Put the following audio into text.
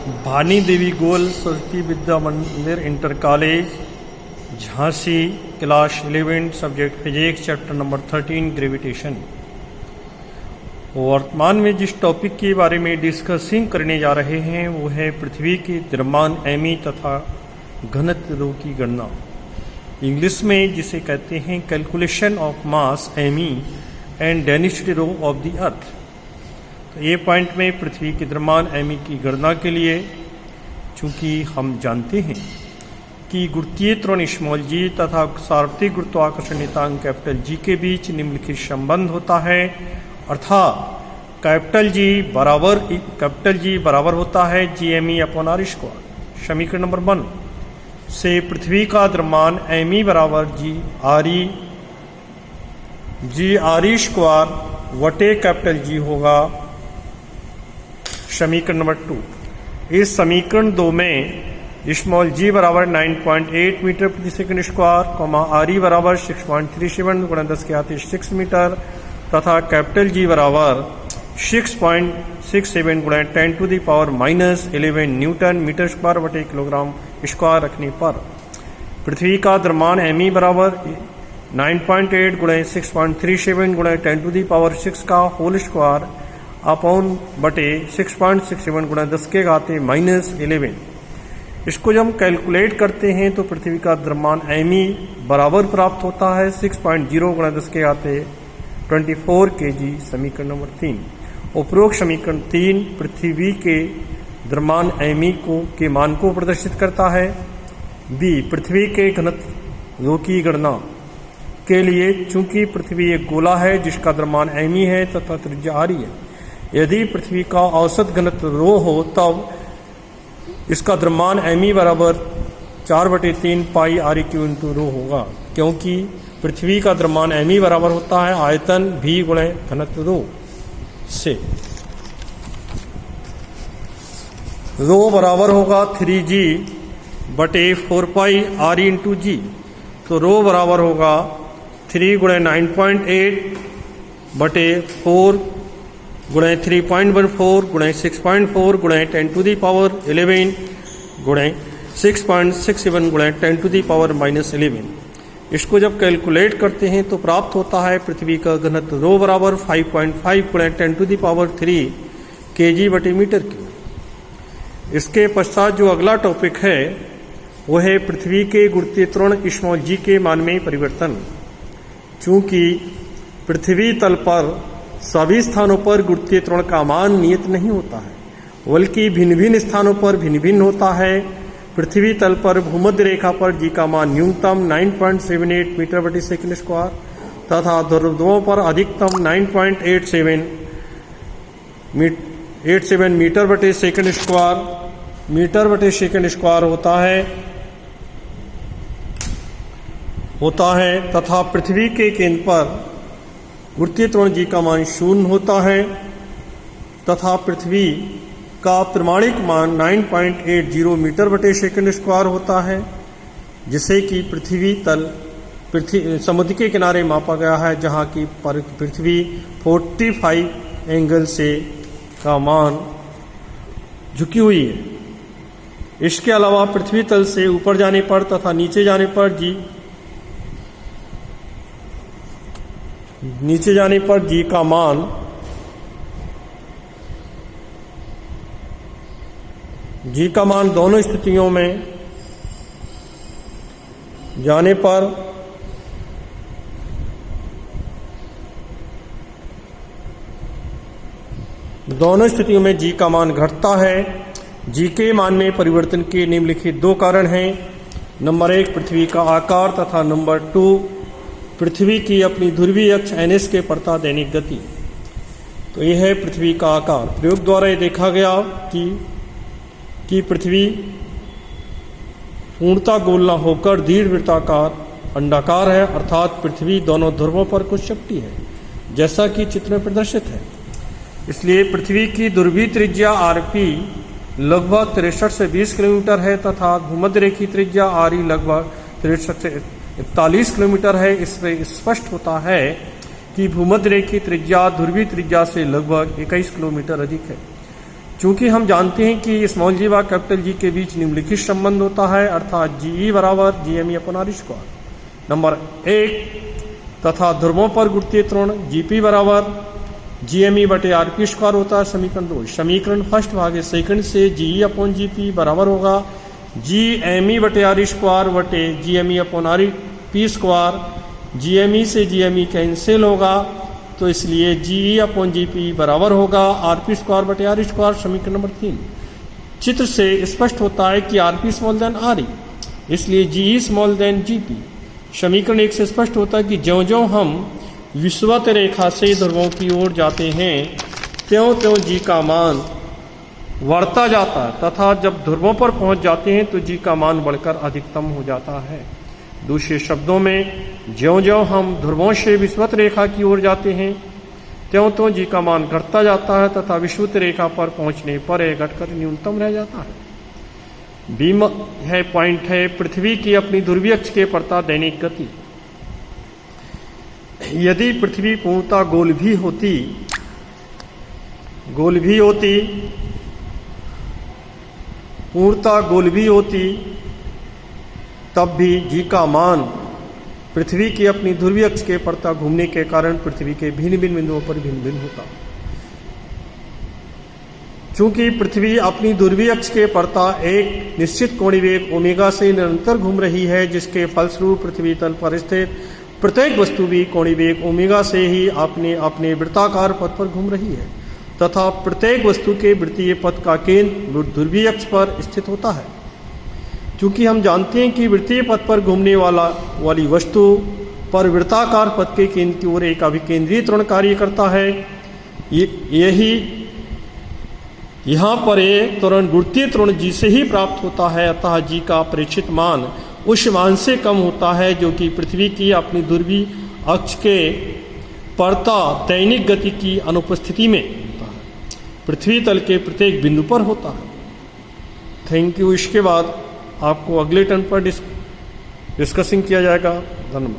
भानी देवी गोयल सरस्वती विद्या मंदिर inter college Jhansi, class 11, subject physics, chapter number 13 gravitation. वर्तमान में जिस टॉपिक के बारे में डिस्कसिंग करने जा रहे हैं वो है पृथ्वी के द्रव्यमान एमी तथा घनत्व की गणना, इंग्लिश में जिसे कहते हैं calculation of mass ME and density rho of the earth. तो ये पॉइंट में पृथ्वी के द्रव्यमान एमी की गणना के लिए, चूंकि हम जानते हैं कि गुरुत्वीय त्वरण स्मॉल जी तथा सार्वत्रिक गुरुत्वाकर्षण नियतांक कैपिटल जी के बीच निम्नलिखित संबंध होता है, अर्थात कैपिटल जी बराबर होता है GME/r²। समीकरण नंबर 1 से पृथ्वी का द्रव्यमान एमी बराबर GRE² वटे कैपिटल जी होगा। समीकरण नंबर 2, इस समीकरण 2 में स्मॉल जी बराबर 9.8 मीटर प्रति सेकंड स्क्वायर, RE बराबर 6.37 गुणा 10⁻6 मीटर तथा कैपिटल जी बराबर 6.67 गुणा 10⁻⁻11 न्यूटन मीटर स्क्वायर बटे किलोग्राम स्क्वायर रखने पर पृथ्वी का द्रव्यमान एमी बराबर 9.8 गुणा 6.37 गुणा 10⁻6 का होल स्क्वायर अपॉन बटे 6.67 गुणा 10⁻11। इसको जब हम कैलकुलेट करते हैं तो पृथ्वी का द्रव्यमान एमी बराबर प्राप्त होता है 6.0 गुणा 10⁻24 kg। समीकरण नंबर 3, उपरोक्त समीकरण 3 पृथ्वी के द्रव्यमान एमी के मान को प्रदर्शित करता है। बी, पृथ्वी के घनत्व की गणना के लिए, चूंकि पृथ्वी एक गोला है जिसका द्रव्यमान एमी है तथा त्रिज्या RE है, यदि पृथ्वी का औसत घनत्व रो हो तब इसका द्रव्यमान एमी बराबर 4/3 पाई RE³ रो होगा, क्योंकि पृथ्वी का द्रव्यमान एमी बराबर होता है आयतन V गुणे घनत्व रो से। रो बराबर होगा 3G/4 पाई RE×G, तो रो बराबर होगा 3 गुणे 9.8/4 गुणे 3.14 गुणे 6.4 गुणे 10⁻11 गुणे 6.67 गुणे 10⁻11। इसको जब कैलकुलेट करते हैं तो प्राप्त होता है पृथ्वी का घनत्व रो बराबर 5.5 गुणे 10⁻3 kg/मीटर³। इसके पश्चात जो अगला टॉपिक है वो है पृथ्वी के गुरुत्वीय त्वरण स्मॉल जी के मान में परिवर्तन। चूंकि पृथ्वी तल पर सभी स्थानों पर गुरुत्वीय त्वरण का मान नियत नहीं होता है, बल्कि भिन्न भिन्न स्थानों पर भिन्न भिन्न होता है। पृथ्वी तल पर भूमध्य रेखा पर जी का मान न्यूनतम 9.78 मीटर प्रति सेकंड स्क्वायर तथा ध्रुवों पर अधिकतम 9.87 मीटर प्रति सेकंड स्क्वायर होता है तथा पृथ्वी के केंद्र पर गुरुत्वीय त्वरण जी का मान 0 होता है तथा पृथ्वी का प्रमाणिक मान 9.80 मीटर प्रति सेकंड स्क्वायर होता है, जिसे कि पृथ्वी समुद्र के किनारे मापा गया है, जहाँ की पृथ्वी 45 एंगल से का मान झुकी हुई है। इसके अलावा पृथ्वी तल से ऊपर जाने पर तथा नीचे जाने पर जी का मान दोनों स्थितियों में जाने पर जी का मान घटता है। जी के मान में परिवर्तन के निम्नलिखित 2 कारण हैं। नंबर 1 पृथ्वी का आकार तथा नंबर 2 पृथ्वी की अपनी ध्रुवीय अक्ष NS के प्रति दैनिक गति। तो यह है पृथ्वी का आकार। प्रयोग द्वारा यह देखा गया कि पृथ्वी पूर्णतः गोल न होकर दीर्घवृत्ताकार अंडाकार है, अर्थात पृथ्वी दोनों ध्रुवों पर कुछ चपटी है, जैसा कि चित्र में प्रदर्शित है। इसलिए पृथ्वी की ध्रुवीय त्रिज्या RP लगभग 63 से 20 किलोमीटर है तथा भूमध्य रेखीय त्रिज्या RE लगभग 63 से 41 किलोमीटर है। इससे स्पष्ट होता है कि भूमध्य रेखीय त्रिज्या ध्रुवीय त्रिज्या से लगभग 21 किलोमीटर अधिक है। चूंकि हम जानते हैं कि स्मॉल जी व कैपिटल जी के बीच निम्नलिखित संबंध होता है, अर्थात जीई बराबर GME upon R square. Number 1 तथा ध्रुवों पर गुरुत्वीय त्वरण जीपी बराबर जीएमई बटे आरपी स्क्वायर होता है। समीकरण 2, समीकरण फर्स्ट भागे सेकंड से जीई अपॉन जीपी बराबर होगा जीएमई बटे आर स्क्वायर बटे GME upon R P square. GME से जीएमई कैंसिल होगा, तो इसलिए जीई अपॉन जीपी बराबर होगा आरपी स्क्वायर बटे आर स्क्वायर। समीकरण नंबर 3, चित्र से स्पष्ट होता है कि आरपी स्मॉल देन आरई, इसलिए जीई स्मॉल देन जीपी। समीकरण 1 से स्पष्ट होता है कि ज्यों ज्यों हम विषुवत रेखा से ध्रुवों की ओर जाते हैं त्यों त्यों जी का मान बढ़ता जाता है तथा जब ध्रुवों पर पहुंच जाते हैं तो जी का मान बढ़कर अधिकतम हो जाता है। दूसरे शब्दों में, ज्यों ज्यों हम ध्रुवों से विषुवत रेखा की ओर जाते हैं त्यों त्यों जी का मान घटता जाता है तथा विषुवत रेखा पर पहुंचने पर यह घटकर न्यूनतम रह जाता है। बीम है पॉइंट है पृथ्वी की अपनी ध्रुवीय अक्ष के प्रति दैनिक गति। यदि पृथ्वी पूर्णतः गोल भी होती तब भी जी का मान पृथ्वी की अपनी ध्रुवीय अक्ष के प्रति घूमने के कारण पृथ्वी के भिन्न भिन्न बिंदुओं पर भिन्न भिन्न होता। चूंकि पृथ्वी अपनी ध्रुवीय अक्ष के प्रति एक निश्चित कोणीय वेग ओमेगा से निरंतर घूम रही है, जिसके फलस्वरूप पृथ्वी तल पर स्थित प्रत्येक वस्तु भी कोणीय वेग ओमेगा से ही अपने वृत्ताकार पथ पर घूम रही है तथा प्रत्येक वस्तु के वृत्तीय पथ का केंद्र ध्रुवीय अक्ष पर स्थित होता है। क्योंकि हम जानते हैं कि वृत्तीय पथ पर घूमने वाली वस्तु पर वृत्ताकार पथ के केंद्र की ओर एक अभिकेंद्रीय त्वरण कार्य करता है। यही यहाँ पर एक त्वरण गुरुत्वीय त्वरण जी से ही प्राप्त होता है, अतः जी का प्रेक्षित मान उस मान से कम होता है जो कि पृथ्वी की अपनी ध्रुवीय अक्ष के प्रति दैनिक गति की अनुपस्थिति में होता है, पृथ्वी तल के प्रत्येक बिंदु पर होता है। Thank you. इसके बाद आपको अगले टर्न पर डिस्कसिंग किया जाएगा। धन्यवाद।